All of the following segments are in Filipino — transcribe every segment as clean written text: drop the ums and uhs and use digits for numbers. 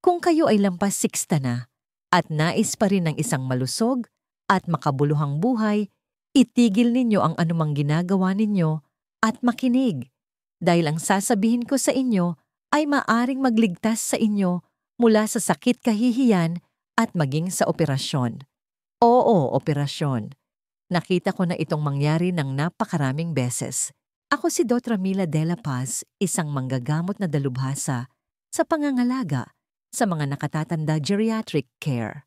Kung kayo ay lampas 60 na at nais pa rin ng isang malusog at makabuluhang buhay, itigil ninyo ang anumang ginagawa ninyo at makinig dahil ang sasabihin ko sa inyo ay maaring magligtas sa inyo mula sa sakit kahihiyan at maging sa operasyon. Oo, operasyon. Nakita ko na itong mangyari ng napakaraming beses. Ako si Dr. Mila de la Paz, isang manggagamot na dalubhasa sa pangangalaga sa mga nakatatanda geriatric care.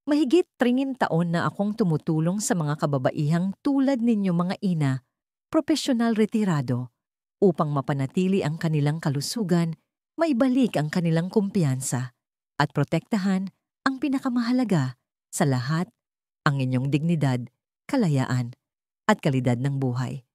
Mahigit 30 taon na akong tumutulong sa mga kababaihang tulad ninyo mga ina, propesyonal retirado, upang mapanatili ang kanilang kalusugan, maibalik ang kanilang kumpiyansa, at protektahan ang pinakamahalaga sa lahat, ang inyong dignidad, kalayaan, at kalidad ng buhay.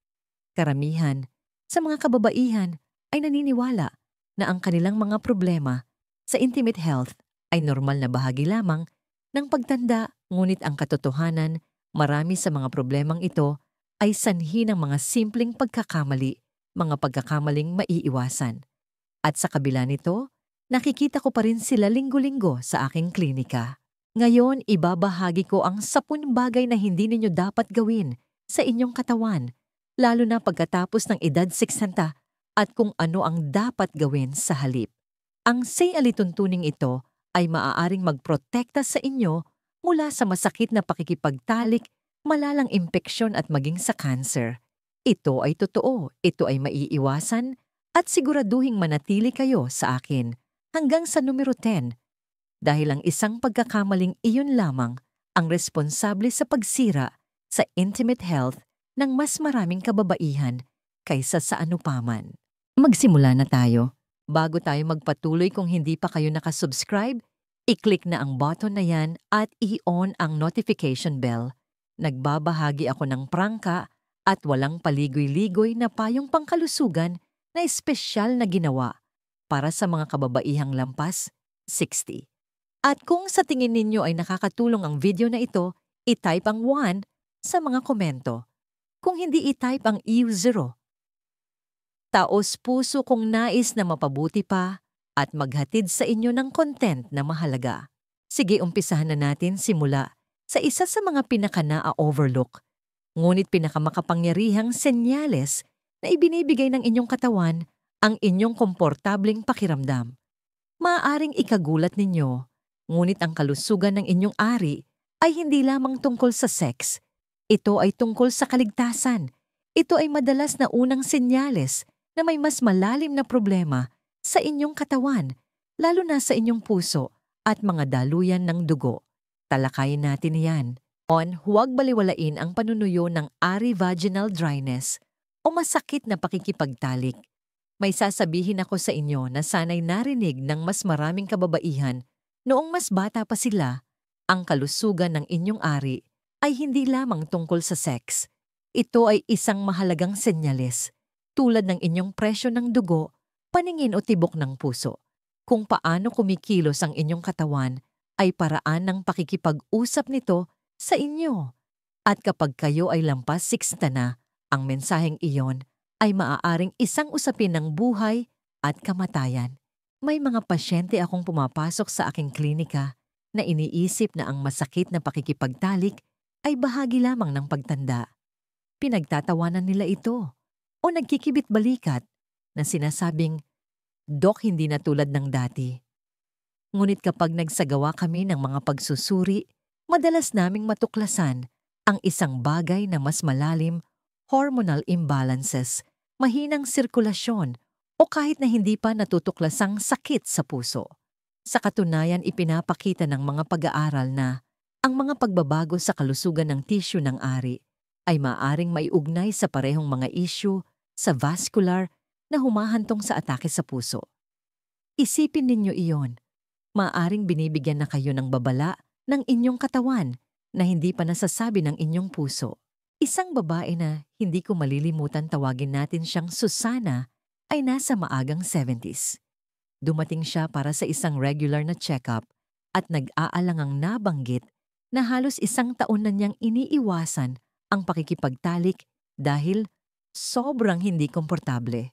Karamihan sa mga kababaihan ay naniniwala na ang kanilang mga problema sa intimate health ay normal na bahagi lamang ng pagtanda, ngunit ang katotohanan, marami sa mga problemang ito ay sanhi ng mga simpleng pagkakamali, mga pagkakamaling maiiwasan. At sa kabila nito, nakikita ko pa rin sila linggo-linggo sa aking klinika. Ngayon, ibabahagi ko ang 10 bagay na hindi ninyo dapat gawin sa inyong katawan, lalo na pagkatapos ng edad 60 at kung ano ang dapat gawin sa halip. Ang say alituntuning ito ay maaaring magprotekta sa inyo mula sa masakit na pakikipagtalik, malalang impeksyon at maging sa cancer. Ito ay totoo, ito ay maiiwasan at siguraduhing manatili kayo sa akin hanggang sa numero 10 dahil ang isang pagkakamaling iyon lamang ang responsable sa pagsira sa intimate health ng mas maraming kababaihan kaysa sa anupaman. Magsimula na tayo. Bago tayo magpatuloy, kung hindi pa kayo nakasubscribe, i-click na ang button na yan at i-on ang notification bell. Nagbabahagi ako ng prangka at walang paligoy-ligoy na payong pangkalusugan na espesyal na ginawa para sa mga kababaihang lampas 60. At kung sa tingin ninyo ay nakakatulong ang video na ito, i-type ang 1 sa mga komento. Kung hindi, i-type ang E0. Taos-puso kong nais na mapabuti pa at maghatid sa inyo ng content na mahalaga. Sige, umpisahan na natin simula sa isa sa mga pinaka-na-overlook, ngunit pinakamakapangyarihang senyales na ibinibigay ng inyong katawan, ang inyong komportableng pakiramdam. Maaaring ikagulat ninyo, ngunit ang kalusugan ng inyong ari ay hindi lamang tungkol sa sex. Ito ay tungkol sa kaligtasan. Ito ay madalas na unang senyales na may mas malalim na problema sa inyong katawan, lalo na sa inyong puso at mga daluyan ng dugo. Talakayin natin yan. Huwag baliwalain ang panunuyo ng ari vaginal dryness o masakit na pakikipagtalik. May sasabihin ako sa inyo na sanay narinig ng mas maraming kababaihan noong mas bata pa sila, ang kalusugan ng inyong ari ay hindi lamang tungkol sa sex. Ito ay isang mahalagang senyales, tulad ng inyong presyo ng dugo, paningin o tibok ng puso. Kung paano kumikilos ang inyong katawan ay paraan ng pakikipag-usap nito sa inyo. At kapag kayo ay lampas 60 na, ang mensaheng iyon ay maaaring isang usapin ng buhay at kamatayan. May mga pasyente akong pumapasok sa aking klinika na iniisip na ang masakit na pakikipagtalik ay bahagi lamang ng pagtanda. Pinagtatawanan nila ito o nagkikibit-balikat na sinasabing, "Dok, hindi na tulad ng dati." Ngunit kapag nagsagawa kami ng mga pagsusuri, madalas naming matuklasan ang isang bagay na mas malalim, hormonal imbalances, mahinang sirkulasyon, o kahit na hindi pa natutuklasang sakit sa puso. Sa katunayan, ipinapakita ng mga pag-aaral na ang mga pagbabago sa kalusugan ng tissue ng ari ay maaaring maiugnay sa parehong mga issue sa vascular na humahantong sa atake sa puso. Isipin ninyo iyon. Maaaring binibigyan na kayo ng babala ng inyong katawan na hindi pa nasasabi ng inyong puso. Isang babae na hindi ko malilimutan, tawagin natin siyang Susana, ay nasa maagang 70s. Dumating siya para sa isang regular na check-up at nag-aalangang nabanggit na halos 1 taon na niyang iniiwasan ang pakikipagtalik dahil sobrang hindi komportable.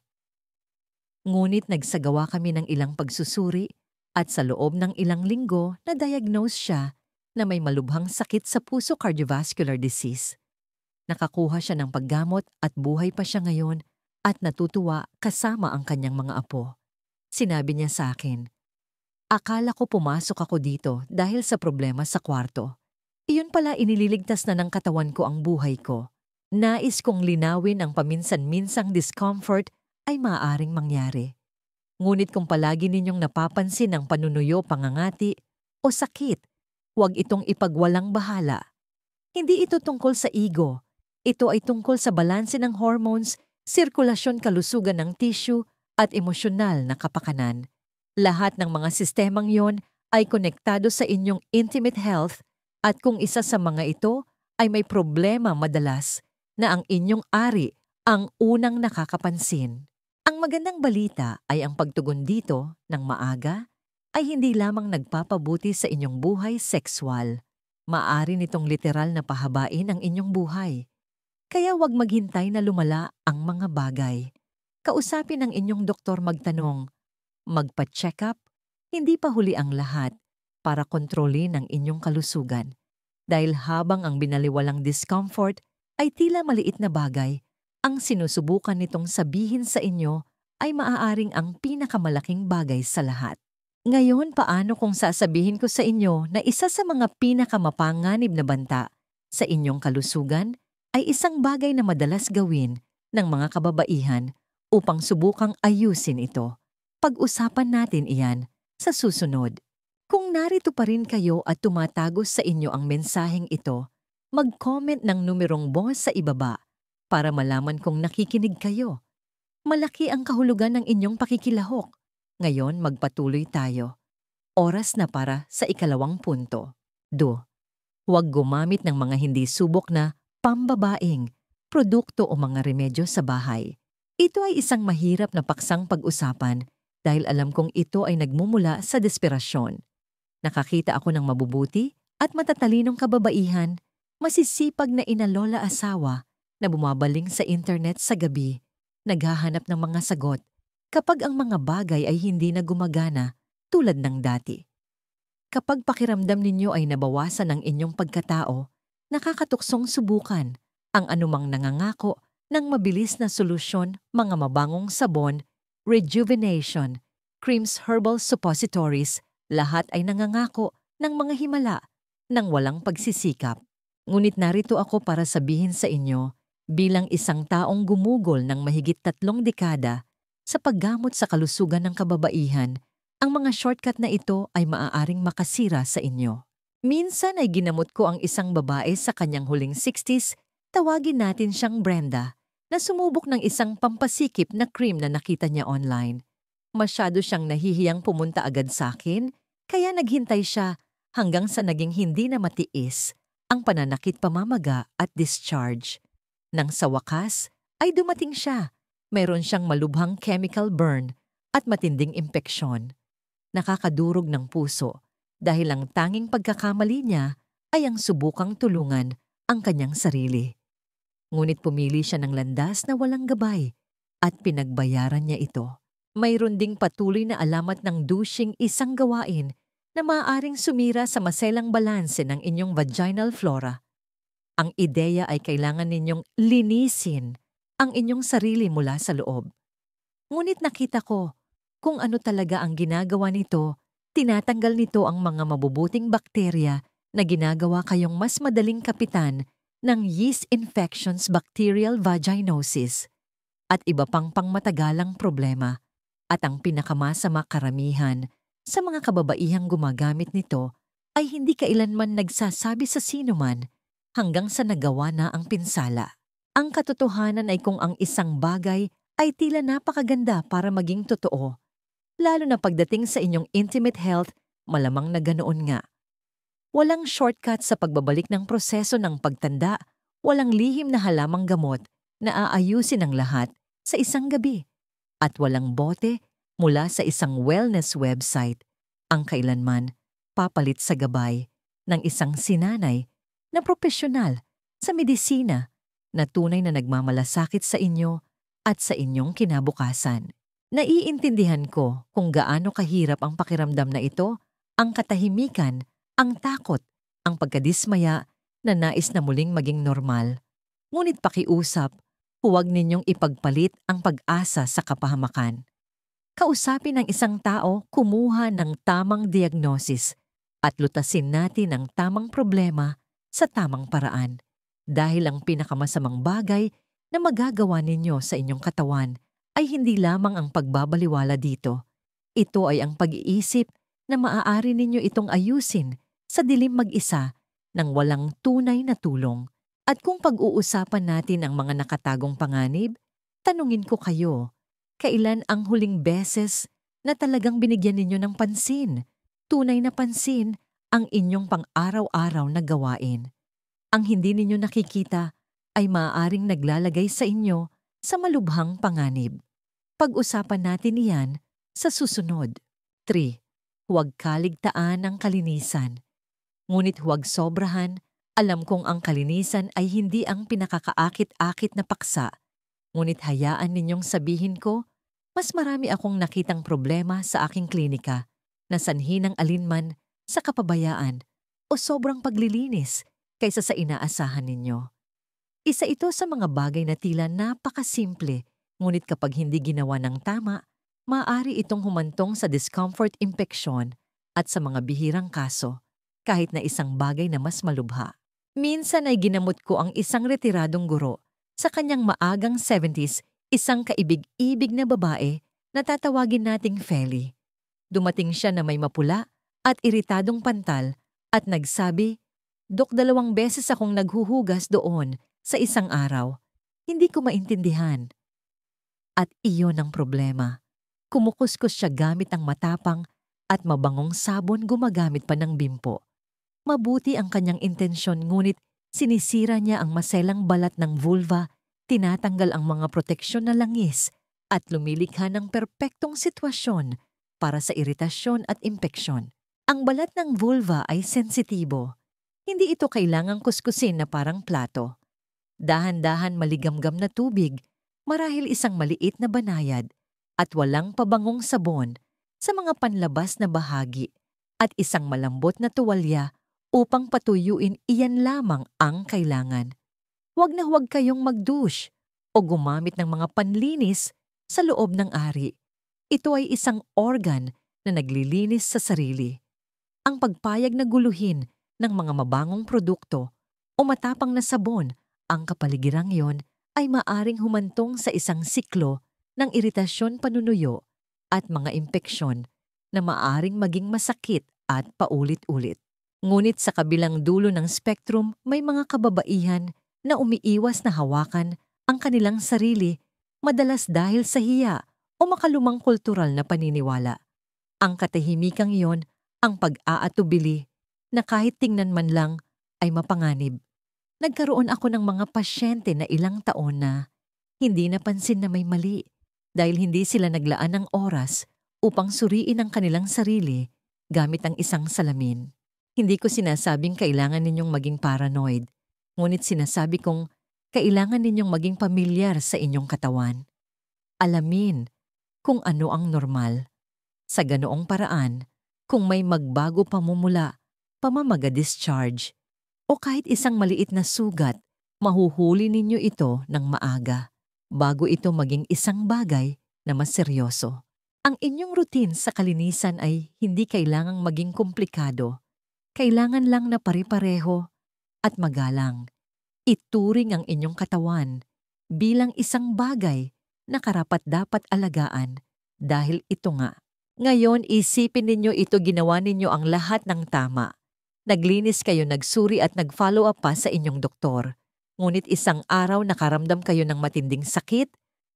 Ngunit nagsagawa kami ng ilang pagsusuri At sa loob ng ilang linggo, na-diagnose siya na may malubhang sakit sa puso cardiovascular disease. Nakakuha siya ng paggamot at buhay pa siya ngayon at natutuwa kasama ang kanyang mga apo. Sinabi niya sa akin, "Akala ko pumasok ako dito dahil sa problema sa kwarto. Iyon pala inililigtas na ng katawan ko ang buhay ko. Nais kong linawin ang paminsan-minsang discomfort ay maaaring mangyari. Ngunit kung palagi ninyong napapansin ang panunuyo, pangangati o sakit, huwag itong ipagwalang bahala. Hindi ito tungkol sa ego. Ito ay tungkol sa balanse ng hormones, sirkulasyon, kalusugan ng tissue at emosyonal na kapakanan. Lahat ng mga sistemang yon ay konektado sa inyong intimate health at kung isa sa mga ito ay may problema madalas na ang inyong ari ang unang nakakapansin. Ang magandang balita ay ang pagtugon dito ng maaga ay hindi lamang nagpapabuti sa inyong buhay sexual. Maaari nitong literal na pahabain ang inyong buhay. Kaya huwag maghintay na lumala ang mga bagay. Kausapin ang inyong doktor magtanong, magpa-check up, hindi pa huli ang lahat para kontrolin ang inyong kalusugan. Dahil habang ang binaliwalang discomfort ay tila maliit na bagay, ang sinusubukan nitong sabihin sa inyo ay maaaring ang pinakamalaking bagay sa lahat. Ngayon, paano kung sasabihin ko sa inyo na isa sa mga pinakamapanganib na banta sa inyong kalusugan ay isang bagay na madalas gawin ng mga kababaihan upang subukang ayusin ito? Pag-usapan natin iyan sa susunod. Kung narito pa rin kayo at tumatagos sa inyo ang mensaheng ito, mag-comment ng numerong boss sa ibaba para malaman kung nakikinig kayo. Malaki ang kahulugan ng inyong pakikilahok. Ngayon, magpatuloy tayo. Oras na para sa ikalawang punto. 2. Huwag gumamit ng mga hindi subok na pambabaing produkto o mga remedyo sa bahay. Ito ay isang mahirap na paksang pag-usapan dahil alam kong ito ay nagmumula sa desperasyon. Nakakita ako ng mabubuti at matatalinong kababaihan, masisipag na inalola asawa na bumabaling sa internet sa gabi, naghahanap ng mga sagot kapag ang mga bagay ay hindi na gumagana tulad ng dati. Kapag pakiramdam ninyo ay nabawasan ang inyong pagkatao, nakakatuksong subukan ang anumang nangangako ng mabilis na solusyon, mga mabangong sabon, rejuvenation, creams, herbal suppositories, lahat ay nangangako ng mga himala ng walang pagsisikap. Ngunit narito ako para sabihin sa inyo, bilang isang taong gumugol ng mahigit 3 dekada sa paggamot sa kalusugan ng kababaihan, ang mga shortcut na ito ay maaaring makasira sa inyo. Minsan ay ginamot ko ang isang babae sa kanyang huling 60s, tawagin natin siyang Brenda, na sumubok ng isang pampasikip na cream na nakita niya online. Masyado siyang nahihiyang pumunta agad sa akin, kaya naghintay siya hanggang sa naging hindi na matiis ang pananakit, pamamaga at discharge. Nang sa wakas ay dumating siya, mayroon siyang malubhang chemical burn at matinding impeksyon. Nakakadurog ng puso dahil ang tanging pagkakamali niya ay ang subukang tulungan ang kanyang sarili. Ngunit pumili siya ng landas na walang gabay at pinagbayaran niya ito. Mayroon ding patuloy na alamat ng douching, isang gawain na maaaring sumira sa maselang balanse ng inyong vaginal flora. Ang ideya ay kailangan ninyong linisin ang inyong sarili mula sa loob. Ngunit nakita ko kung ano talaga ang ginagawa nito. Tinatanggal nito ang mga mabubuting bakterya na ginagawa kayong mas madaling kapitan ng yeast infections, bacterial vaginosis, at iba pang pangmatagalang problema. At ang pinakamasama, karamihan sa mga kababaihang gumagamit nito ay hindi kailanman nagsasabi sa sinuman hanggang sa nagawa na ang pinsala. Ang katotohanan ay kung ang isang bagay ay tila napakaganda para maging totoo, lalo na pagdating sa inyong intimate health, malamang na ganoon nga. Walang shortcut sa pagbabalik ng proseso ng pagtanda, walang lihim na halamang gamot na aayusin ang lahat sa isang gabi, at walang bote mula sa isang wellness website ang kailanman papalit sa gabay ng isang sinanay na propesyonal sa medisina na tunay na nagmamalasakit sa inyo at sa inyong kinabukasan. Naiintindihan ko kung gaano kahirap ang pakiramdam na ito, ang katahimikan, ang takot, ang pagkadismaya na nais na muling maging normal. Ngunit pakiusap, huwag ninyong ipagpalit ang pag-asa sa kapahamakan. Kausapin ng isang tao, kumuha ng tamang diagnosis at lutasin natin ang tamang problema sa tamang paraan. Dahil ang pinakamasamang bagay na magagawa ninyo sa inyong katawan ay hindi lamang ang pagbabaliwala dito. Ito ay ang pag-iisip na maaari ninyo itong ayusin sa dilim mag-isa nang walang tunay na tulong. At kung pag-uusapan natin ang mga nakatagong panganib, tanungin ko kayo, kailan ang huling beses na talagang binigyan ninyo ng pansin, tunay na pansin, ang inyong pang-araw-araw na gawain? Ang hindi ninyo nakikita ay maaaring naglalagay sa inyo sa malubhang panganib. Pag-usapan natin iyan sa susunod. 3. Huwag kaligtaan ang kalinisan. Ngunit huwag sobrahan. Alam kong ang kalinisan ay hindi ang pinakakaakit-akit na paksa. Ngunit hayaan ninyong sabihin ko, mas marami akong nakitang problema sa aking klinika na sanhi ng alinman sa kapabayaan o sobrang paglilinis kaysa sa inaasahan ninyo. Isa ito sa mga bagay na tila napakasimple, ngunit kapag hindi ginawa ng tama, maaari itong humantong sa discomfort infection at sa mga bihirang kaso, kahit na isang bagay na mas malubha. Minsan ay ginamot ko ang isang retiradong guro sa kanyang maagang 70s, isang kaibig-ibig na babae na tatawagin nating Feli. Dumating siya na may mapula at iritadong pantal at nagsabi, "Dok, 2 beses akong naghuhugas doon sa isang araw. Hindi ko maintindihan." At iyon ang problema. Kumukuskus siya gamit ang matapang at mabangong sabon, gumagamit pa ng bimpo. Mabuti ang kanyang intensyon, ngunit sinisira niya ang maselang balat ng vulva, tinatanggal ang mga proteksyon na langis at lumilikha ng perpektong sitwasyon para sa iritasyon at impeksyon. Ang balat ng vulva ay sensitibo. Hindi ito kailangang kuskusin na parang plato. Dahan-dahan maligamgam na tubig, marahil isang maliit na banayad at walang pabangong sabon sa mga panlabas na bahagi at isang malambot na tuwalya upang patuyuin, iyan lamang ang kailangan. Huwag na huwag kayong mag-douche o gumamit ng mga panlinis sa loob ng ari. Ito ay isang organ na naglilinis sa sarili. Ang pagpayag na guluhin ng mga mabangong produkto o matapang na sabon ang kapaligirang yon ay maaring humantong sa isang siklo ng iritasyon, panunuyo at mga impeksyon na maaring maging masakit at paulit-ulit. Ngunit sa kabilang dulo ng spectrum, may mga kababaihan na umiiwas na hawakan ang kanilang sarili, madalas dahil sa hiya o makalumang kultural na paniniwala. Ang katahimikang iyon ang pag-aatubili na kahit tingnan man lang ay mapanganib. Nagkaroon ako ng mga pasyente na ilang taon na hindi napansin na may mali dahil hindi sila naglaan ng oras upang suriin ang kanilang sarili gamit ang isang salamin. Hindi ko sinasabing kailangan ninyong maging paranoid, ngunit sinasabi kong kailangan ninyong maging pamilyar sa inyong katawan. Alamin kung ano ang normal. Sa ganoong paraan, kung may magbago pamumula, pamamaga-discharge, o kahit isang maliit na sugat, mahuhuli ninyo ito ng maaga, bago ito maging isang bagay na mas seryoso. Ang inyong routine sa kalinisan ay hindi kailangang maging komplikado. Kailangan lang na pare-pareho at magalang. Ituring ang inyong katawan bilang isang bagay na karapat-dapat alagaan dahil ito nga. Ngayon, isipin ninyo ito, ginawa ninyo ang lahat ng tama. Naglinis kayo, nagsuri at nag-follow up pa sa inyong doktor. Ngunit isang araw nakaramdam kayo ng matinding sakit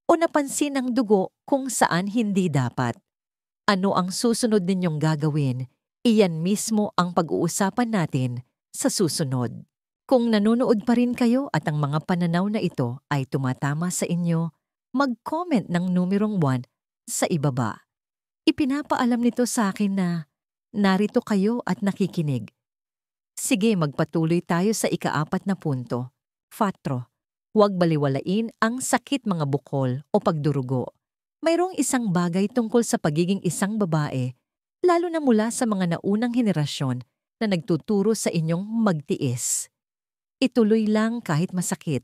o napansin ang dugo kung saan hindi dapat. Ano ang susunod ninyong gagawin? Iyan mismo ang pag-uusapan natin sa susunod. Kung nanonood pa rin kayo at ang mga pananaw na ito ay tumatama sa inyo, mag-comment ng numerong 1 sa ibaba. Ipinapaalam nito sa akin na narito kayo at nakikinig. Sige, magpatuloy tayo sa ika-4 na punto. 4. Huwag baliwalain ang sakit mga bukol o pagdurugo. Mayroong isang bagay tungkol sa pagiging isang babae, lalo na mula sa mga naunang henerasyon na nagtuturo sa inyong magtiis. Ituloy lang kahit masakit.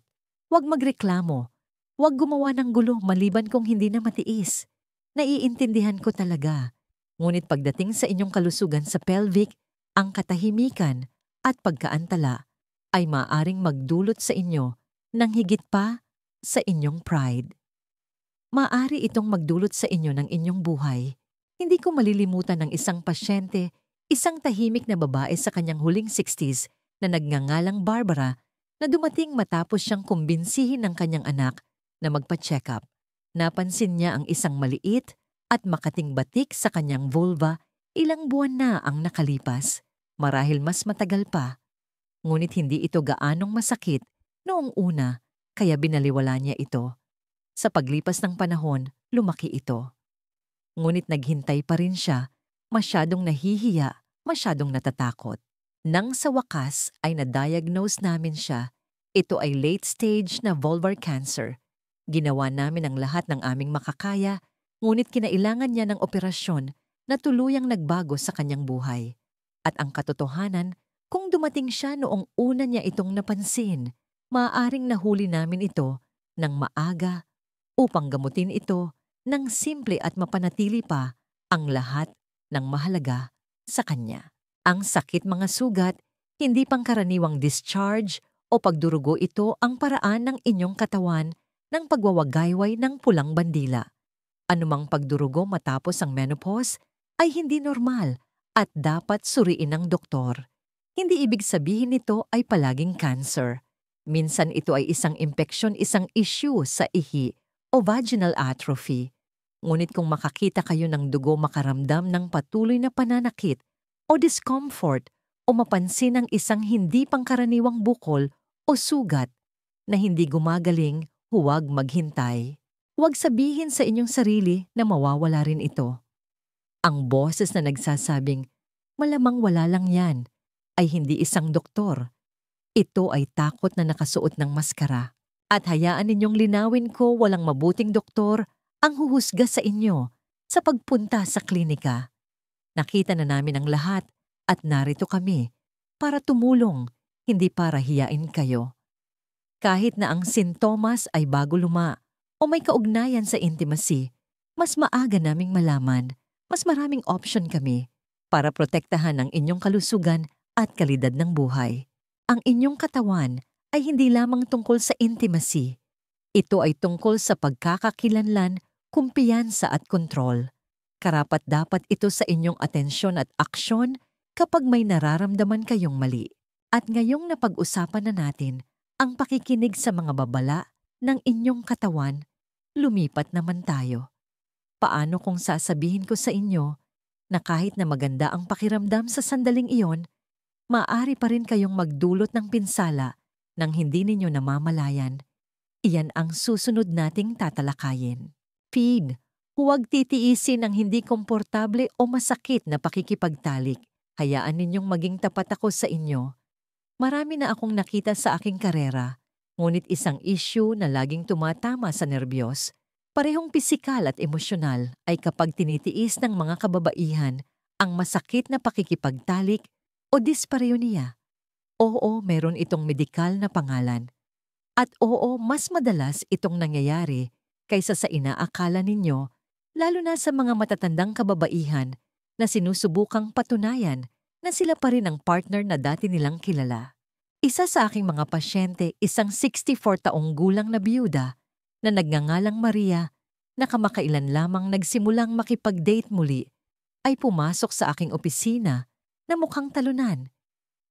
Huwag magreklamo. Huwag gumawa ng gulo maliban kung hindi na matiis. Naiintindihan ko talaga. Ngunit pagdating sa inyong kalusugan sa pelvic, ang katahimikan at pagkaantala ay maaaring magdulot sa inyo ng higit pa sa inyong pride. Maaari itong magdulot sa inyo ng inyong buhay. Hindi ko malilimutan ng isang pasyente, isang tahimik na babae sa kanyang huling 60s na nagngangalang Barbara na dumating matapos siyang kumbinsihin ng kanyang anak na magpa-check up. Napansin niya ang isang maliit at makating batik sa kanyang vulva. Ilang buwan na ang nakalipas, marahil mas matagal pa. Ngunit hindi ito gaanong masakit noong una, kaya binaliwala niya ito. Sa paglipas ng panahon, lumaki ito. Ngunit naghintay pa rin siya, masyadong nahihiya, masyadong natatakot. Nang sa wakas ay na-diagnose namin siya, ito ay late stage na vulvar cancer. Ginawa namin ang lahat ng aming makakaya, ngunit kinailangan niya ng operasyon na tuluyang nagbago sa kanyang buhay. At ang katotohanan, kung dumating siya noong una niya itong napansin, maaaring nahuli namin ito ng maaga upang gamutin ito ng simple at mapanatili pa ang lahat ng mahalaga sa kanya. Ang sakit mga sugat, hindi pangkaraniwang discharge o pagdurugo, ito ang paraan ng inyong katawan ng pagwawagayway ng pulang bandila. Anumang pagdurugo matapos ang menopause ay hindi normal at dapat suriin ng doktor. Hindi ibig sabihin nito ay palaging cancer. Minsan ito ay isang impeksyon, isang issue sa ihi o vaginal atrophy. Ngunit kung makakita kayo ng dugo, makaramdam ng patuloy na pananakit o discomfort o mapansin ang isang hindi pangkaraniwang bukol o sugat na hindi gumagaling, huwag maghintay. Huwag sabihin sa inyong sarili na mawawala rin ito. Ang boses na nagsasabing, malamang wala lang yan, ay hindi isang doktor. Ito ay takot na nakasuot ng maskara. At hayaan ninyong linawin ko, walang mabuting doktor ang huhusga sa inyo sa pagpunta sa klinika. Nakita na namin ang lahat at narito kami para tumulong, hindi para hiyain kayo. Kahit na ang sintomas ay bago luma o may kaugnayan sa intimacy, mas maaga naming malaman, mas maraming option kami para protektahan ang inyong kalusugan at kalidad ng buhay. Ang inyong katawan ay hindi lamang tungkol sa intimacy. Ito ay tungkol sa pagkakakilanlan, kumpiyansa at kontrol. Karapat-dapat ito sa inyong atensyon at aksyon kapag may nararamdaman kayong mali. At ngayong napag-usapan na natin ang pakikinig sa mga babala ng inyong katawan, lumipat naman tayo. Paano kung sasabihin ko sa inyo na kahit na maganda ang pakiramdam sa sandaling iyon, maaari pa rin kayong magdulot ng pinsala nang hindi ninyo namamalayan? Iyan ang susunod nating tatalakayin. Feed. Huwag titiisin ang hindi komportable o masakit na pakikipagtalik. Hayaan ninyong maging tapat ako sa inyo. Marami na akong nakita sa aking karera, ngunit isang issue na laging tumatama sa nerbiyos, parehong pisikal at emosyonal, ay kapag tinitiis ng mga kababaihan ang masakit na pakikipagtalik o dispareunia. Oo, meron itong medikal na pangalan. At oo, mas madalas itong nangyayari kaysa sa inaakala ninyo, lalo na sa mga matatandang kababaihan na sinusubukang patunayan na sila pa rin ang partner na dati nilang kilala. Isa sa aking mga pasyente, isang 64 taong gulang na biyuda na nagngangalang Maria, na kamakailan lamang nagsimulang makipag-date muli, ay pumasok sa aking opisina na mukhang talunan.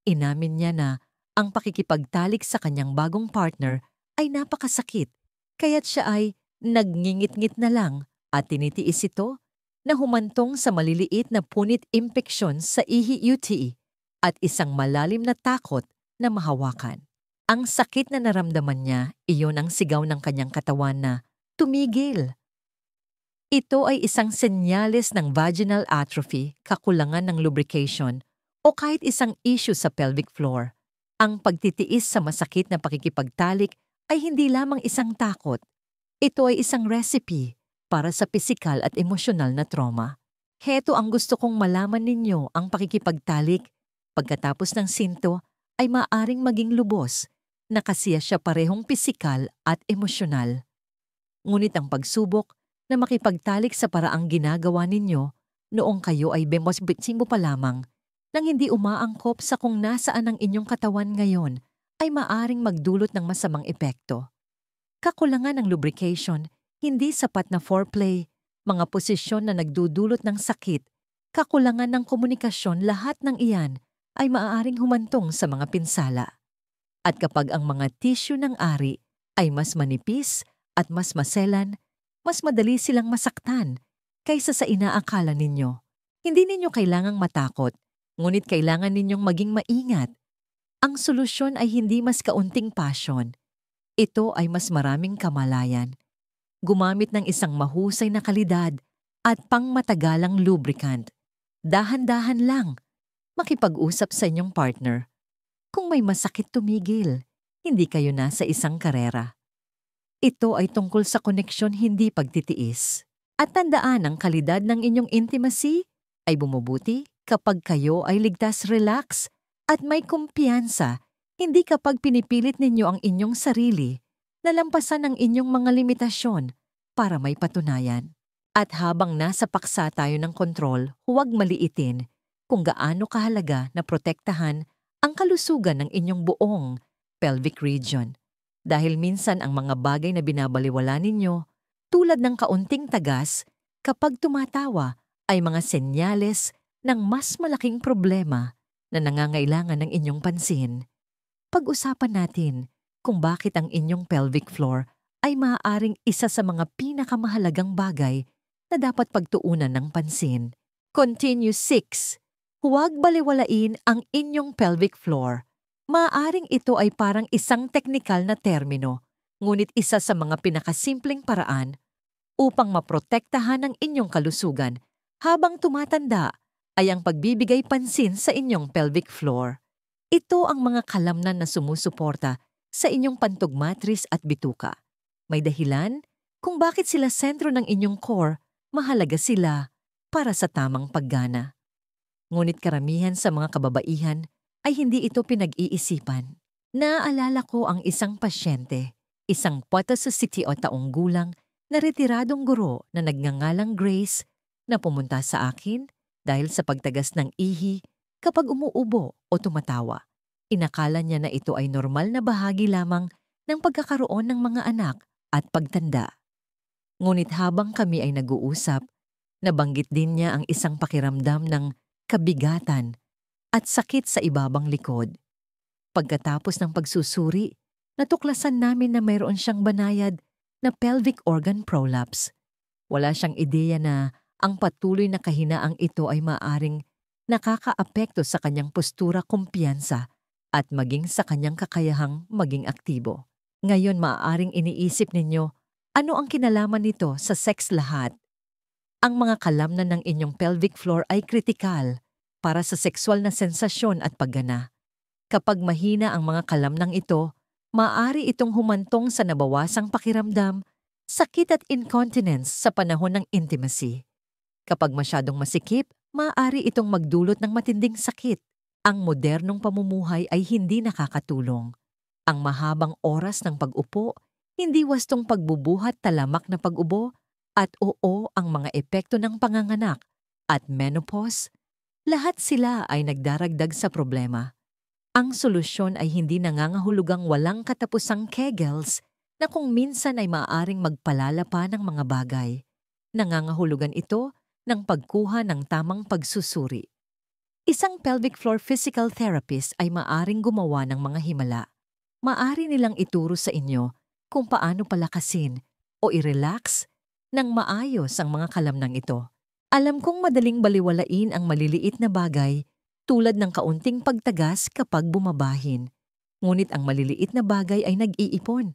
Inamin niya na ang pakikipagtalik sa kanyang bagong partner ay napakasakit, kaya't siya ay nagngingit-ngit na lang at tinitiis ito na humantong sa maliliit na punit impeksyon sa ihi UTI at isang malalim na takot na mahawakan. Ang sakit na naramdaman niya, iyon ang sigaw ng kanyang katawan na tumigil. Ito ay isang senyales ng vaginal atrophy, kakulangan ng lubrication, o kahit isang issue sa pelvic floor. Ang pagtitiis sa masakit na pakikipagtalik ay hindi lamang isang takot. Ito ay isang recipe para sa pisikal at emosyonal na trauma. Heto ang gusto kong malaman ninyo, ang pakikipagtalik pagkatapos ng sinto ay maaring maging lubos na kasiya siya parehong pisikal at emosyonal. Ngunit ang pagsubok na makipagtalik sa paraang ginagawa ninyo noong kayo ay bemosbitsimo pa lamang nang hindi umaangkop sa kung nasaan ang inyong katawan ngayon ay maaring magdulot ng masamang epekto. Kakulangan ng lubrication, hindi sapat na foreplay, mga posisyon na nagdudulot ng sakit, kakulangan ng komunikasyon, lahat ng iyan ay maaaring humantong sa mga pinsala. At kapag ang mga tissue ng ari ay mas manipis at mas maselan, mas madali silang masaktan kaysa sa inaakala ninyo. Hindi ninyo kailangang matakot, ngunit kailangan ninyong maging maingat. Ang solusyon ay hindi mas kaunting passion. Ito ay mas maraming kamalayan. Gumamit ng isang mahusay na kalidad at pangmatagalang lubricant. Dahan-dahan lang. Makipag-usap sa inyong partner. Kung may masakit, tumigil. Hindi kayo nasa isang karera. Ito ay tungkol sa koneksyon, hindi pagtitiis. At tandaan, ang kalidad ng inyong intimacy ay bumubuti kapag kayo ay ligtas, relax, at may kumpiyansa, hindi kapag pinipilit ninyo ang inyong sarili na lampasan ang inyong mga limitasyon para may patunayan. At habang nasa paksa tayo ng kontrol, huwag maliitin kung gaano kahalaga na protektahan ang kalusugan ng inyong buong pelvic region. Dahil minsan ang mga bagay na binabaliwala ninyo, tulad ng kaunting tagas, kapag tumatawa ay mga senyales ng mas malaking problema na nangangailangan ng inyong pansin. Pag-usapan natin kung bakit ang inyong pelvic floor ay maaaring isa sa mga pinakamahalagang bagay na dapat pagtuunan ng pansin. Continue 6. Huwag baliwalain ang inyong pelvic floor. Maaaring ito ay parang isang teknikal na termino, ngunit isa sa mga pinakasimpleng paraan upang maprotektahan ang inyong kalusugan habang tumatanda ay ang pagbibigay pansin sa inyong pelvic floor. Ito ang mga kalamnan na sumusuporta sa inyong pantugmatris at bituka. May dahilan kung bakit sila sentro ng inyong core, mahalaga sila para sa tamang paggana. Ngunit karamihan sa mga kababaihan ay hindi ito pinag-iisipan. Naaalala ko ang isang pasyente, isang 47 taong gulang na retiradong guro na nagngangalang Grace na pumunta sa akin dahil sa pagtagas ng ihi kapag umuubo o tumatawa. Inakala niya na ito ay normal na bahagi lamang ng pagkakaroon ng mga anak at pagtanda. Ngunit habang kami ay nag-uusap, nabanggit din niya ang isang pakiramdam ng kabigatan at sakit sa ibabang likod. Pagkatapos ng pagsusuri, natuklasan namin na mayroon siyang banayad na pelvic organ prolapse. Wala siyang ideya na ang patuloy na kahinaang ito ay maaring nakakaapekto sa kanyang postura, kumpiyansa at maging sa kanyang kakayahang maging aktibo. Ngayon maaaring iniisip ninyo, ano ang kinalaman nito sa sex lahat? Ang mga kalamnan ng inyong pelvic floor ay kritikal para sa sexual na sensasyon at paggana. Kapag mahina ang mga kalamnang ito, maaari itong humantong sa nabawasang pakiramdam, sakit at incontinence sa panahon ng intimacy. Kapag masyadong masikip, maaari itong magdulot ng matinding sakit. Ang modernong pamumuhay ay hindi nakakatulong. Ang mahabang oras ng pag-upo, hindi wastong pagbubuhat, talamak na pag-ubo, at oo ang mga epekto ng panganganak at menopause, lahat sila ay nagdaragdag sa problema. Ang solusyon ay hindi nangangahulugang walang katapusang kegels na kung minsan ay maaaring magpalala pa ng mga bagay. Nangangahulugan ito ng pagkuha ng tamang pagsusuri. Isang pelvic floor physical therapist ay maaaring gumawa ng mga himala. Maaari nilang ituro sa inyo kung paano palakasin o i-relax ng maayos ang mga kalamnang ito. Alam kong madaling baliwalain ang maliliit na bagay tulad ng kaunting pagtagas kapag bumabahin. Ngunit ang maliliit na bagay ay nag-iipon.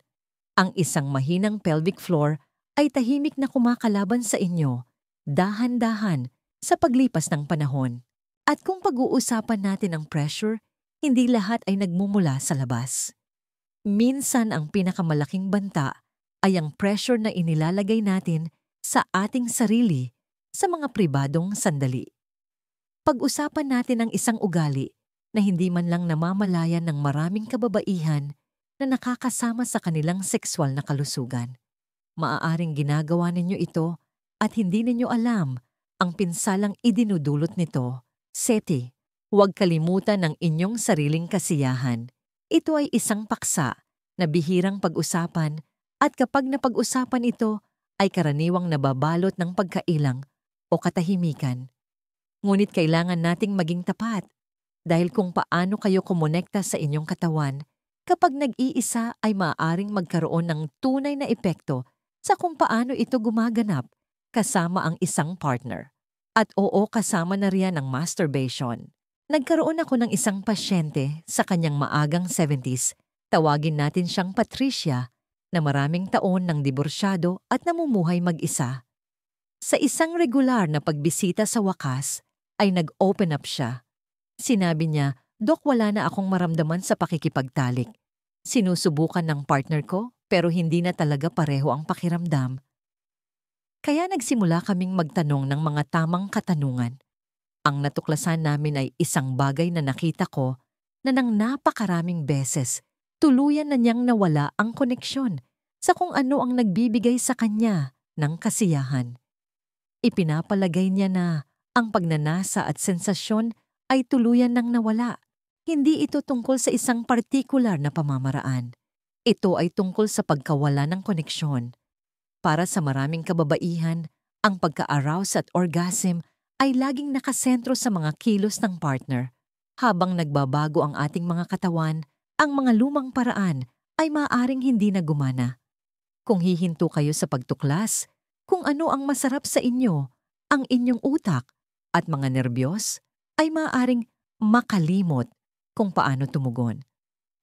Ang isang mahinang pelvic floor ay tahimik na kumakalaban sa inyo, dahan-dahan sa paglipas ng panahon. At kung pag-uusapan natin ang pressure, hindi lahat ay nagmumula sa labas. Minsan ang pinakamalaking banta ay ang pressure na inilalagay natin sa ating sarili sa mga pribadong sandali. Pag-usapan natin ang isang ugali na hindi man lang namamalayan ng maraming kababaihan na nakakasama sa kanilang sexual na kalusugan. Maaaring ginagawa ninyo ito at hindi ninyo alam ang pinsalang idinudulot nito. Seti, huwag kalimutan ang inyong sariling kasiyahan. Ito ay isang paksa na bihirang pag-usapan at kapag napag-usapan ito ay karaniwang nababalot ng pagkailang o katahimikan. Ngunit kailangan nating maging tapat dahil kung paano kayo kumonekta sa inyong katawan kapag nag-iisa ay maaaring magkaroon ng tunay na epekto sa kung paano ito gumaganap kasama ang isang partner. At oo, kasama na riyan ang masturbation. Nagkaroon ako ng isang pasyente sa kanyang maagang 70s. Tawagin natin siyang Patricia na maraming taon ng diborsyado at namumuhay mag-isa. Sa isang regular na pagbisita sa wakas ay nag-open up siya. Sinabi niya, "Dok, wala na akong maramdaman sa pakikipagtalik. Sinusubukan ng partner ko pero hindi na talaga pareho ang pakiramdam." Kaya nagsimula kaming magtanong ng mga tamang katanungan. Ang natuklasan namin ay isang bagay na nakita ko na nang napakaraming beses, tuluyan na niyang nawala ang koneksyon sa kung ano ang nagbibigay sa kanya ng kasiyahan. Ipinapalagay niya na ang pagnanasa at sensasyon ay tuluyan nang nawala. Hindi ito tungkol sa isang partikular na pamamaraan. Ito ay tungkol sa pagkawala ng koneksyon. Para sa maraming kababaihan, ang pagka-arouse at orgasm ay laging nakasentro sa mga kilos ng partner. Habang nagbabago ang ating mga katawan, ang mga lumang paraan ay maaaring hindi na gumana. Kung hihinto kayo sa pagtuklas, kung ano ang masarap sa inyo, ang inyong utak at mga nerbiyos ay maaaring makalimot kung paano tumugon.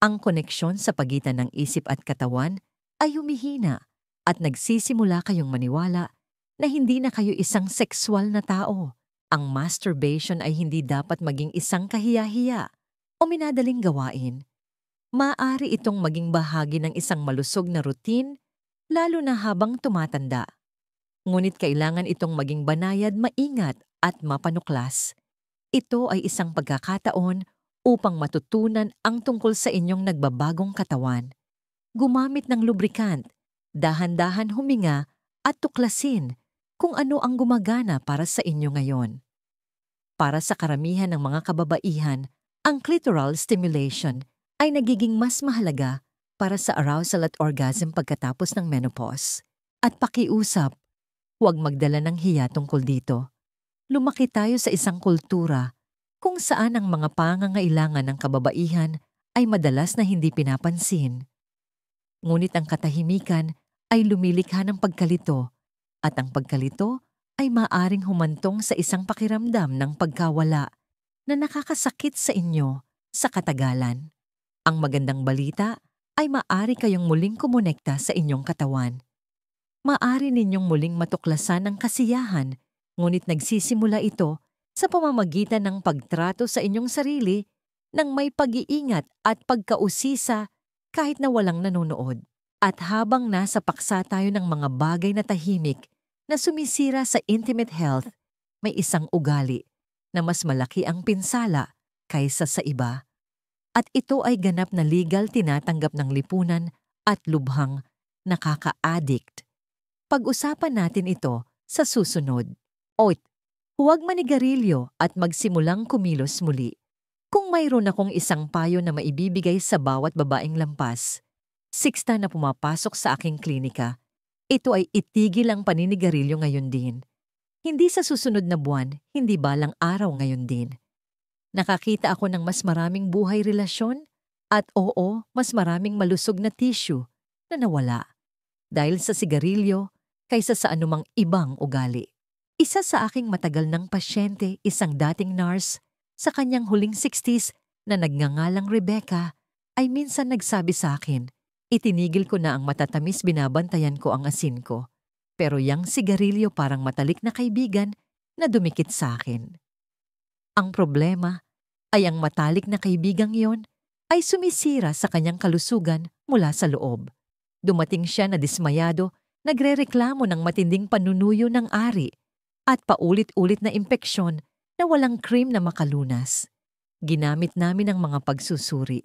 Ang koneksyon sa pagitan ng isip at katawan ay humihina at nagsisimula kayong maniwala na hindi na kayo isang sexual na tao. Ang masturbation ay hindi dapat maging isang kahiya-hiya o minadaling gawain. Maaari itong maging bahagi ng isang malusog na routine, lalo na habang tumatanda. Ngunit kailangan itong maging banayad, maingat at mapanuklas. Ito ay isang pagkakataon upang matutunan ang tungkol sa inyong nagbabagong katawan. Gumamit ng lubrikant, dahan-dahan huminga at tuklasin kung ano ang gumagana para sa inyo ngayon. Para sa karamihan ng mga kababaihan, ang clitoral stimulation ay nagiging mas mahalaga para sa arousal at orgasm pagkatapos ng menopause. At pakiusap, huwag magdala ng hiya tungkol dito. Lumaki tayo sa isang kultura kung saan ang mga pangangailangan ng kababaihan ay madalas na hindi pinapansin. Ngunit ang katahimikan ay lumilikha ng pagkalito at ang pagkalito ay maaring humantong sa isang pakiramdam ng pagkawala na nakakasakit sa inyo sa katagalan. Ang magandang balita ay maaari kayong muling kumonekta sa inyong katawan. Maaari ninyong muling matuklasan ang kasiyahan, ngunit nagsisimula ito sa pamamagitan ng pagtrato sa inyong sarili ng may pag-iingat at pagkausisa kahit na walang nanonood. At habang nasa paksa tayo ng mga bagay na tahimik na sumisira sa intimate health, may isang ugali na mas malaki ang pinsala kaysa sa iba. At ito ay ganap na legal tinatanggap ng lipunan at lubhang nakaka-addict. Pag-usapan natin ito sa susunod. Huwag manigarilyo at magsimulang kumilos muli. Kung mayroon akong isang payo na maibibigay sa bawat babaeng lampas, 60 na pumapasok sa aking klinika, ito ay itigil ang paninigarilyo ngayon din. Hindi sa susunod na buwan, hindi balang araw ngayon din. Nakakita ako ng mas maraming buhay relasyon at oo, mas maraming malusog na tissue na nawala dahil sa sigarilyo kaysa sa anumang ibang ugali. Isa sa aking matagal ng pasyente, isang dating nurse, sa kanyang huling 60s na nagngangalang Rebecca, ay minsan nagsabi sa akin, itinigil ko na ang matatamis, binabantayan ko ang asin ko. Pero yang sigarilyo parang matalik na kaibigan na dumikit sa akin. Ang problema ay ang matalik na kaibigang yon ay sumisira sa kanyang kalusugan mula sa loob. Dumating siya na dismayado Nagrereklamo ng matinding panunuyo ng ari at paulit-ulit na impeksyon na walang cream na makalunas. Ginamit namin ang mga pagsusuri.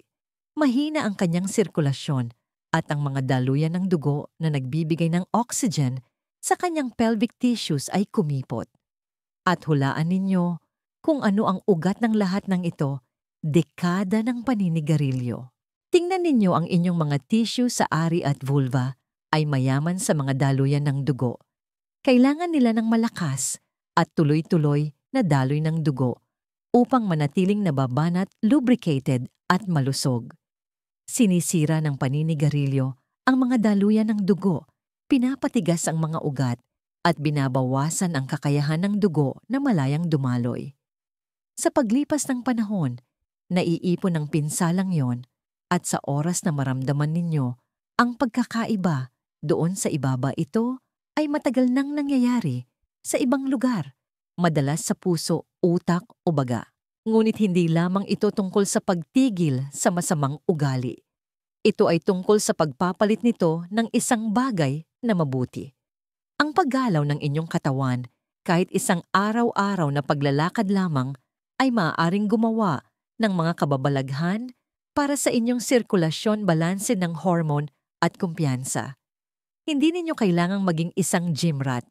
Mahina ang kanyang sirkulasyon at ang mga daluyan ng dugo na nagbibigay ng oxygen sa kanyang pelvic tissues ay kumipot. At hulaan ninyo kung ano ang ugat ng lahat ng ito, dekada ng paninigarilyo. Tingnan ninyo ang inyong mga tissue sa ari at vulva ay mayaman sa mga daluyan ng dugo. Kailangan nila ng malakas at tuloy-tuloy na daloy ng dugo upang manatiling nababanat, lubricated at malusog. Sinisira ng paninigarilyo ang mga daluyan ng dugo, pinapatigas ang mga ugat at binabawasan ang kakayahan ng dugo na malayang dumaloy. Sa paglipas ng panahon, naiipon ang pinsalang yon at sa oras na maramdaman ninyo ang pagkakaiba doon sa ibaba, ito ay matagal nang nangyayari sa ibang lugar, madalas sa puso, utak o baga. Ngunit hindi lamang ito tungkol sa pagtigil sa masamang ugali. Ito ay tungkol sa pagpapalit nito ng isang bagay na mabuti. Ang paggalaw ng inyong katawan, kahit isang araw-araw na paglalakad lamang, ay maaaring gumawa ng mga kababalaghan para sa inyong sirkulasyon, balanse ng hormone at kumpiyansa. Hindi ninyo kailangang maging isang gym rat.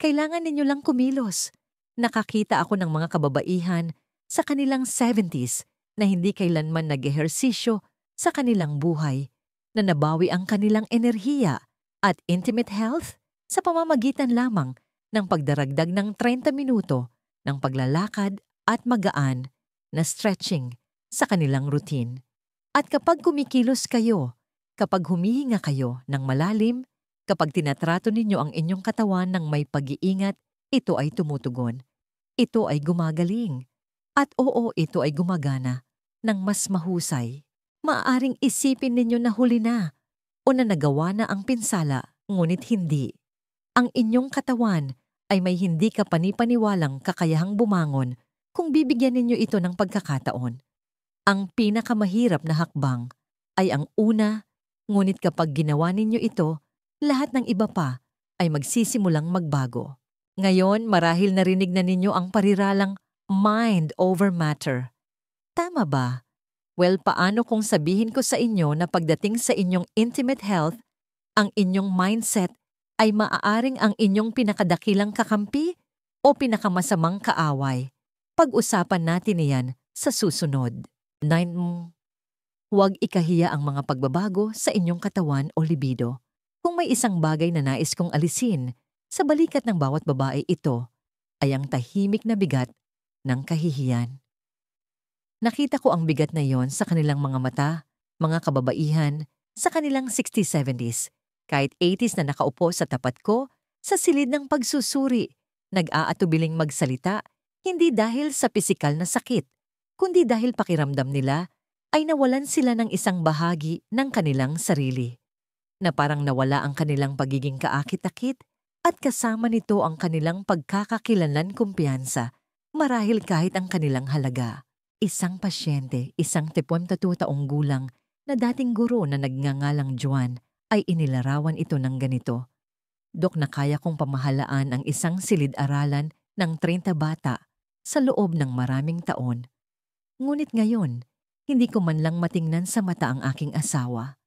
Kailangan ninyo lang kumilos. Nakakita ako ng mga kababaihan sa kanilang 70s na hindi kailanman nag-ehersisyo sa kanilang buhay, na nabawi ang kanilang enerhiya at intimate health sa pamamagitan lamang ng pagdaragdag ng 30 minuto ng paglalakad at magaan na stretching sa kanilang routine. At kapag kumikilos kayo, kapag humihinga kayo ng malalim, kapag tinatrato ninyo ang inyong katawan ng may pag-iingat, ito ay tumutugon. Ito ay gumagaling. At oo, ito ay gumagana ng mas mahusay. Maaaring isipin ninyo na huli na o na nagawa na ang pinsala, ngunit hindi. Ang inyong katawan ay may hindi kapanipaniwalang kakayahang bumangon kung bibigyan ninyo ito ng pagkakataon. Ang pinakamahirap na hakbang ay ang una, ngunit kapag ginawa ninyo ito, lahat ng iba pa ay magsisimulang magbago. Ngayon, marahil narinig na ninyo ang pariralang mind over matter. Tama ba? Well, paano kung sabihin ko sa inyo na pagdating sa inyong intimate health, ang inyong mindset ay maaaring ang inyong pinakadakilang kakampi o pinakamasamang kaaway? Pag-usapan natin iyan sa susunod. 9. Huwag ikahiya ang mga pagbabago sa inyong katawan o libido. Kung may isang bagay na nais kong alisin sa balikat ng bawat babae, ito ay ang tahimik na bigat ng kahihiyan. Nakita ko ang bigat na yon sa kanilang mga mata, mga kababaihan, sa kanilang 60s, 70s, kahit 80s na nakaupo sa tapat ko, sa silid ng pagsusuri, nag-aatubiling magsalita, hindi dahil sa pisikal na sakit, kundi dahil pakiramdam nila ay nawalan sila ng isang bahagi ng kanilang sarili, na parang nawala ang kanilang pagiging kaakit-akit at kasama nito ang kanilang pagkakakilanlan, kumpiyansa, marahil kahit ang kanilang halaga. Isang pasyente, isang 72 taong gulang na dating guro na nagngangalang Juan ay inilarawan ito ng ganito. Dok, na kaya kong pamahalaan ang isang silid-aralan ng 30 bata sa loob ng maraming taon. Ngunit ngayon, hindi ko man lang matingnan sa mata ang aking asawa.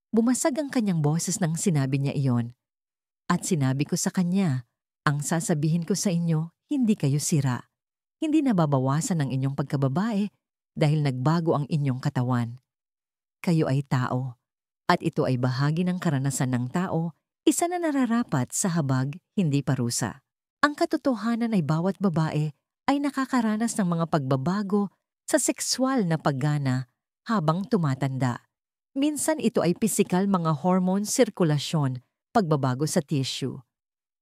Bumasag ang kanyang boses nang sinabi niya iyon. At sinabi ko sa kanya, ang sasabihin ko sa inyo, hindi kayo sira. Hindi nababawasan ang inyong pagkababae dahil nagbago ang inyong katawan. Kayo ay tao, at ito ay bahagi ng karanasan ng tao, isa na nararapat sa habag, hindi parusa. Ang katotohanan ay bawat babae ay nakakaranas ng mga pagbabago sa sexual na paggana habang tumatanda. Minsan ito ay pisikal, mga hormone, sirkulasyon, pagbabago sa tissue.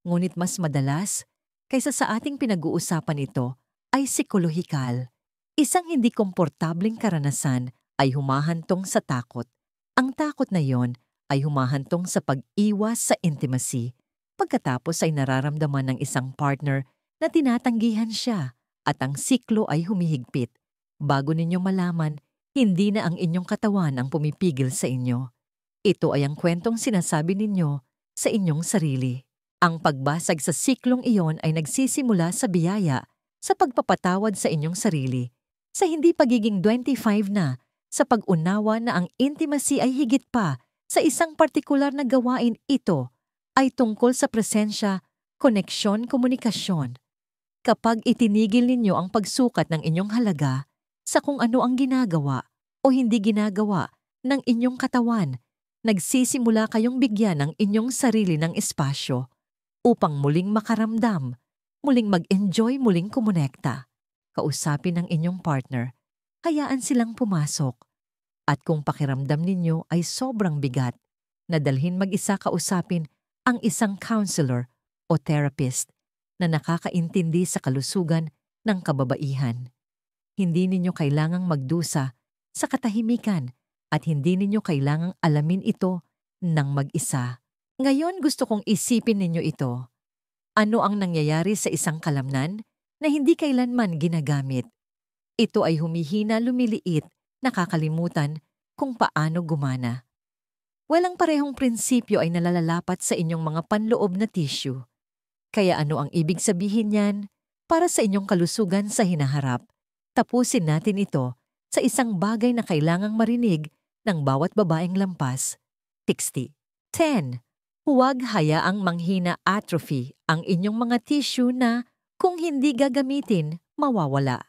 Ngunit mas madalas, kaysa sa ating pinag-uusapan, ito ay psikolohikal. Isang hindi komportabling karanasan ay humahantong sa takot. Ang takot na yon ay humahantong sa pag-iwas sa intimacy. Pagkatapos ay nararamdaman ng isang partner na tinatanggihan siya at ang siklo ay humihigpit. Bago ninyo malaman, hindi na ang inyong katawan ang pumipigil sa inyo. Ito ay ang kwentong sinasabi ninyo sa inyong sarili. Ang pagbasag sa siklong iyon ay nagsisimula sa biyaya, sa pagpapatawad sa inyong sarili, sa hindi pagiging 25 na, sa pag-unawa na ang intimacy ay higit pa sa isang partikular na gawain. Ito ay tungkol sa presensya, koneksyon, komunikasyon. Kapag itinigil ninyo ang pagsukat ng inyong halaga sa kung ano ang ginagawa o hindi ginagawa ng inyong katawan, nagsisimula kayong bigyan ng inyong sarili ng espasyo upang muling makaramdam, muling mag-enjoy, muling kumonekta. Kausapin ang inyong partner, hayaan silang pumasok. At kung pakiramdam ninyo ay sobrang bigat, nadalhin mag-isa kausapin ang isang counselor o therapist na nakakaintindi sa kalusugan ng kababaihan. Hindi ninyo kailangang magdusa sa katahimikan at hindi ninyo kailangang alamin ito ng mag-isa. Ngayon gusto kong isipin ninyo ito. Ano ang nangyayari sa isang kalamnan na hindi kailanman ginagamit? Ito ay humihina, lumiliit, nakakalimutan kung paano gumana. Walang parehong prinsipyo ay nalalalapat sa inyong mga panloob na tissue. Kaya ano ang ibig sabihin niyan para sa inyong kalusugan sa hinaharap? Tapusin natin ito sa isang bagay na kailangang marinig ng bawat babaeng lampas. 60. 10. Huwag hayaang manghina atrophy ang inyong mga tissue na kung hindi gagamitin, mawawala.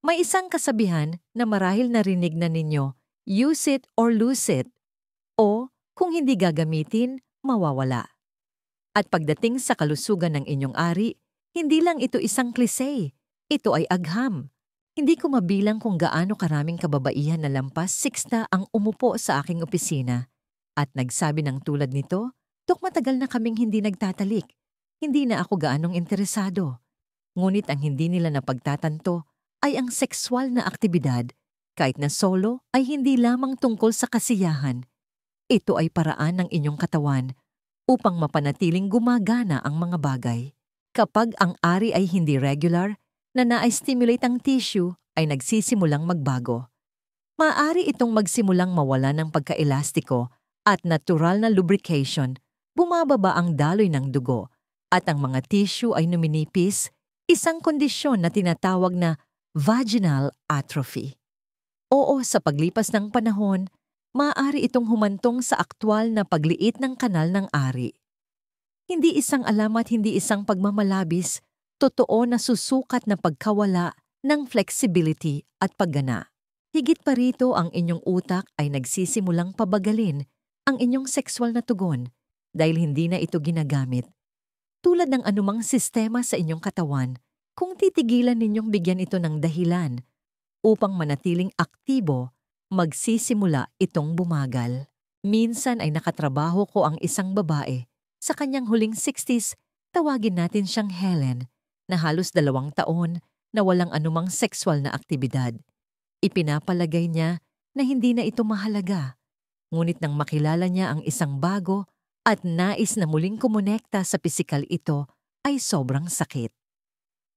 May isang kasabihan na marahil narinig na ninyo, use it or lose it, o kung hindi gagamitin, mawawala. At pagdating sa kalusugan ng inyong ari, hindi lang ito isang klise, ito ay agham. Hindi ko mabilang kung gaano karaming kababaihan na lampas 60 ang umupo sa aking opisina at nagsabi ng tulad nito, "Dok, matagal na kaming hindi nagtatalik. Hindi na ako gaanong interesado." Ngunit ang hindi nila napagtatanto ay ang sexual na aktibidad, kahit na solo, ay hindi lamang tungkol sa kasiyahan. Ito ay paraan ng inyong katawan upang mapanatiling gumagana ang mga bagay. Kapag ang ari ay hindi regular, na na-stimulate ang tissue ay nagsisimulang magbago. Maaari itong magsimulang mawala ng pagkaelastiko at natural na lubrication, bumababa ang daloy ng dugo, at ang mga tissue ay numinipis, isang kondisyon na tinatawag na vaginal atrophy. Oo, sa paglipas ng panahon, maaari itong humantong sa aktwal na pagliit ng kanal ng ari. Hindi isang alamat, hindi isang pagmamalabis, totoo na susukat na pagkawala ng flexibility at paggana. Higit pa rito, ang inyong utak ay nagsisimulang pabagalin ang inyong sexual na tugon dahil hindi na ito ginagamit. Tulad ng anumang sistema sa inyong katawan, kung titigilan ninyong bigyan ito ng dahilan upang manatiling aktibo, magsisimula itong bumagal. Minsan ay nakatrabaho ko ang isang babae. Sa kanyang huling 60s, tawagin natin siyang Helen, na halos 2 taon na walang anumang sexual na aktibidad. Ipinapalagay niya na hindi na ito mahalaga. Ngunit nang makilala niya ang isang bago at nais na muling kumonekta sa pisikal, ito ay sobrang sakit.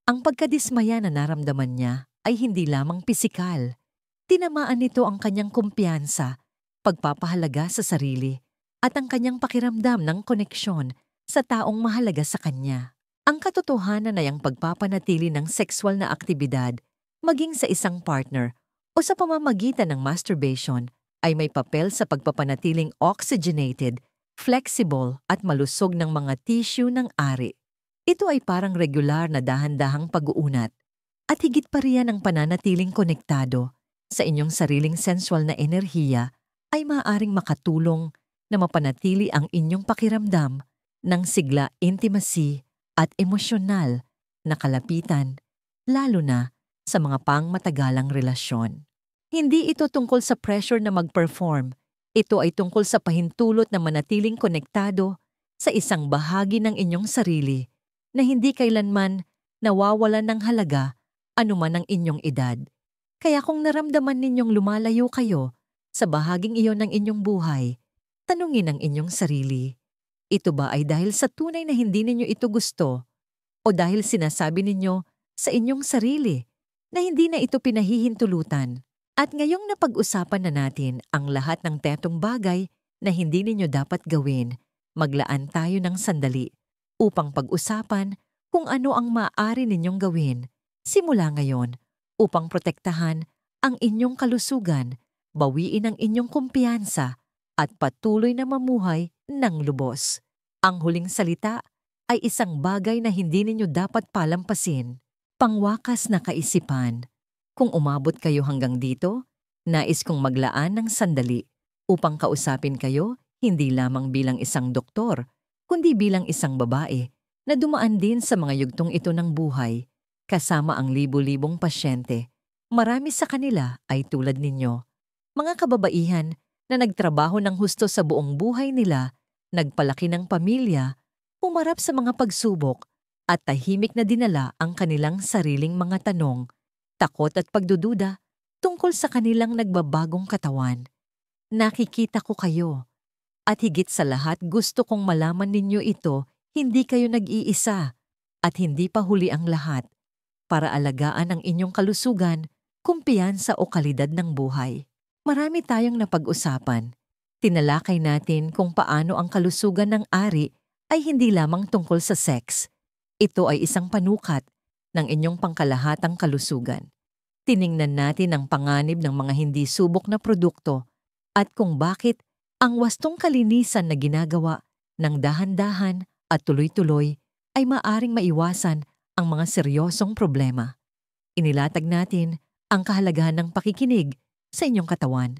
Ang pagkadismaya na naramdaman niya ay hindi lamang pisikal. Tinamaan nito ang kanyang kumpiyansa, pagpapahalaga sa sarili, at ang kanyang pakiramdam ng koneksyon sa taong mahalaga sa kanya. Ang katotohanan ay ang pagpapanatili ng sexual na aktibidad, maging sa isang partner o sa pamamagitan ng masturbation, ay may papel sa pagpapanatiling oxygenated, flexible at malusog ng mga tissue ng ari. Ito ay parang regular na dahan-dahang pag-uunat at higit pa riyan ang pananatiling konektado sa inyong sariling sensual na enerhiya ay maaaring makatulong na mapanatili ang inyong pakiramdam ng sigla, intimacy at emosyonal na kalapitan, lalo na sa mga pangmatagalang relasyon. Hindi ito tungkol sa pressure na mag-perform. Ito ay tungkol sa pahintulot na manatiling konektado sa isang bahagi ng inyong sarili na hindi kailanman nawawalan ng halaga anuman ang inyong edad. Kaya kung naramdaman ninyong lumalayo kayo sa bahaging iyon ng inyong buhay, tanungin ang inyong sarili. Ito ba ay dahil sa tunay na hindi ninyo ito gusto o dahil sinasabi ninyo sa inyong sarili na hindi na ito pinahihintulutan? At ngayong napag-usapan na natin ang lahat ng tetong bagay na hindi ninyo dapat gawin, maglaan tayo ng sandali upang pag-usapan kung ano ang maaari ninyong gawin simula ngayon upang protektahan ang inyong kalusugan, bawiin ang inyong kumpiyansa at patuloy na mamuhay ng lubos. Ang huling salita ay isang bagay na hindi ninyo dapat palampasin. Pangwakas na kaisipan. Kung umabot kayo hanggang dito, nais kong maglaan ng sandali upang kausapin kayo hindi lamang bilang isang doktor, kundi bilang isang babae na dumaan din sa mga yugtong ito ng buhay, kasama ang libu-libong pasyente. Marami sa kanila ay tulad ninyo. Mga kababaihan na nagtrabaho ng husto sa buong buhay nila, nagpalaki ng pamilya, humarap sa mga pagsubok, at tahimik na dinala ang kanilang sariling mga tanong, takot at pagdududa tungkol sa kanilang nagbabagong katawan. Nakikita ko kayo. At higit sa lahat, gusto kong malaman ninyo ito, hindi kayo nag-iisa at hindi pa huli ang lahat para alagaan ang inyong kalusugan, kumpiyansa o kalidad ng buhay. Marami tayong napag-usapan. Tinalakay natin kung paano ang kalusugan ng ari ay hindi lamang tungkol sa sex. Ito ay isang panukat ng inyong pangkalahatang kalusugan. Tiningnan natin ang panganib ng mga hindi subok na produkto at kung bakit ang wastong kalinisan na ginagawa ng dahan-dahan at tuloy-tuloy ay maaring maiwasan ang mga seryosong problema. Inilatag natin ang kahalagahan ng pakikinig sa inyong katawan,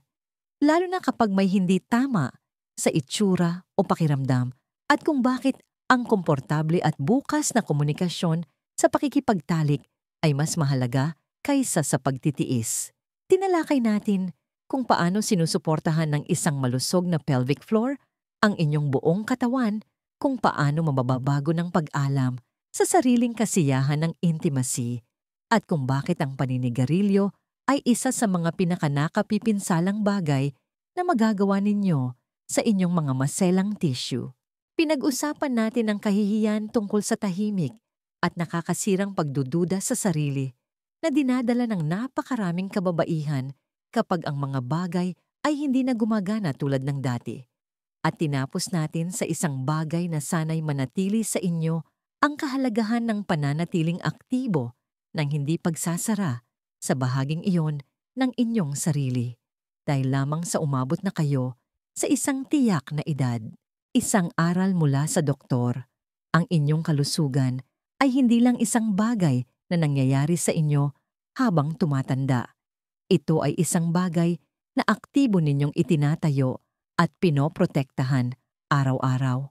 lalo na kapag may hindi tama sa itsura o pakiramdam at kung bakit ang komportable at bukas na komunikasyon sa pakikipagtalik ay mas mahalaga kaysa sa pagtitiis. Tinalakay natin kung paano sinusuportahan ng isang malusog na pelvic floor ang inyong buong katawan, kung paano mababago ng pag-alam sa sariling kasiyahan ng intimacy, at kung bakit ang paninigarilyo ay isa sa mga pinakanakapipinsalang bagay na magagawa ninyo sa inyong mga maselang tissue. Pinag-usapan natin ang kahihiyan tungkol sa tahimik at nakakasirang pagdududa sa sarili na dinadala ng napakaraming kababaihan kapag ang mga bagay ay hindi na gumagana tulad ng dati. At tinapos natin sa isang bagay na sanay manatili sa inyo ang kahalagahan ng pananatiling aktibo ng hindi pagsasara sa bahaging iyon ng inyong sarili. Dahil lamang sa umabot na kayo sa isang tiyak na edad, isang aral mula sa doktor, ang inyong kalusugan ay hindi lang isang bagay na nangyayari sa inyo habang tumatanda. Ito ay isang bagay na aktibo ninyong itinatayo at pinoprotektahan araw-araw.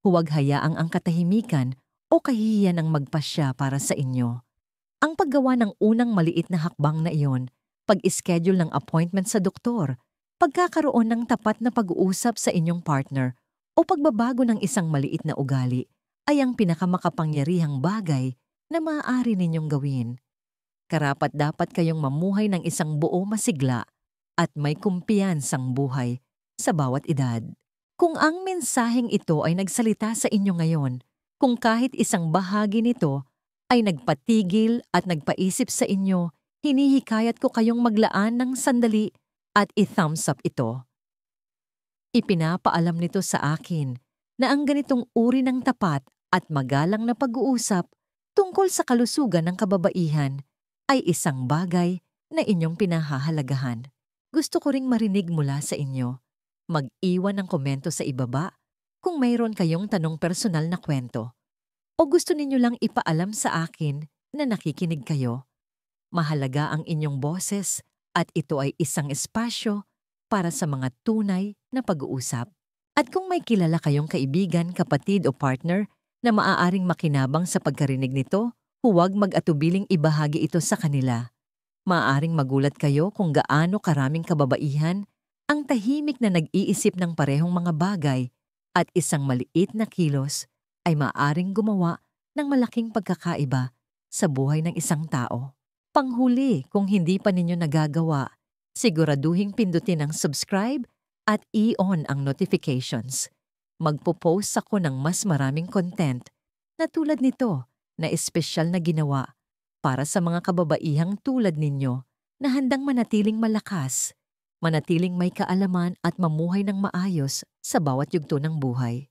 Huwag hayaang ang katahimikan o kahihiyan ang magpasya para sa inyo. Ang paggawa ng unang maliit na hakbang na iyon, pag-schedule ng appointment sa doktor, pagkakaroon ng tapat na pag-uusap sa inyong partner o pagbabago ng isang maliit na ugali ay ang pinakamakapangyarihang bagay na maaari ninyong gawin. Karapat-dapat kayong mamuhay ng isang buo masigla at may kumpiyansang buhay sa bawat edad. Kung ang mensaheng ito ay nagsalita sa inyo ngayon, kung kahit isang bahagi nito ay nagpatigil at nagpaisip sa inyo, hinihikayat ko kayong maglaan ng sandali at i-thumbs up ito. Ipinapaalam nito sa akin na ang ganitong uri ng tapat at magalang na pag-uusap tungkol sa kalusugan ng kababaihan ay isang bagay na inyong pinahahalagahan. Gusto ko ring marinig mula sa inyo. Mag-iwan ng komento sa ibaba kung mayroon kayong tanong personal na kwento. O gusto ninyo lang ipaalam sa akin na nakikinig kayo. Mahalaga ang inyong boses at ito ay isang espasyo para sa mga tunay na pag-uusap. At kung may kilala kayong kaibigan, kapatid o partner na maaaring makinabang sa pagkarinig nito, huwag mag-atubiling ibahagi ito sa kanila. Maaaring magulat kayo kung gaano karaming kababaihan ang tahimik na nag-iisip ng parehong mga bagay at isang maliit na kilos ay maaaring gumawa ng malaking pagkakaiba sa buhay ng isang tao. Panghuli, kung hindi pa ninyo nagagawa, siguraduhing pindutin ang subscribe at i-on ang notifications. Magpo-post ako ng mas maraming content na tulad nito na espesyal na ginawa para sa mga kababaihang tulad ninyo na handang manatiling malakas, manatiling may kaalaman at mamuhay ng maayos sa bawat yugto ng buhay.